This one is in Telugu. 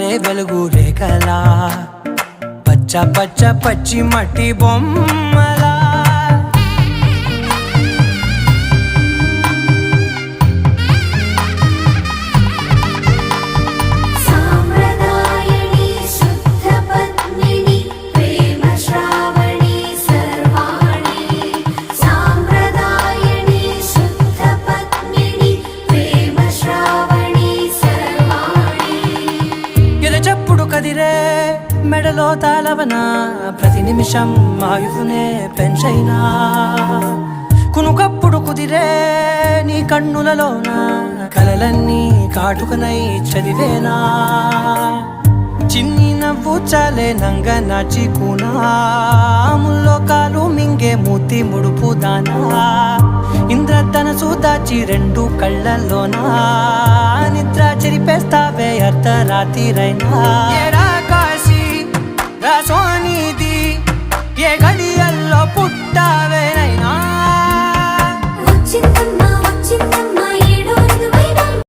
పారే వెలుగు రేఖలా పచ్చ పచ్చ పచ్చి మట్టి బొమ్మలా కదిరే మెడలో తాళవన ప్రతి నిమిషం ఆయుధునే పెంచైనా కునుకప్పుడు కుదిరే నీ కన్నులలోన కలలన్నీ కాటుకనై చదివేనా చిన్ని నవ్వు చాలే నంగ నాచి కూనాముల్లో కాలు మింగే మూతి ముడుపు దానా ఇంద్రధనసు దాచి రెండు కళ్ళల్లోనా నిద్ర చెరిపేస్తావే అర్ధరాత్రిరైనా కాశీ రాసోనిది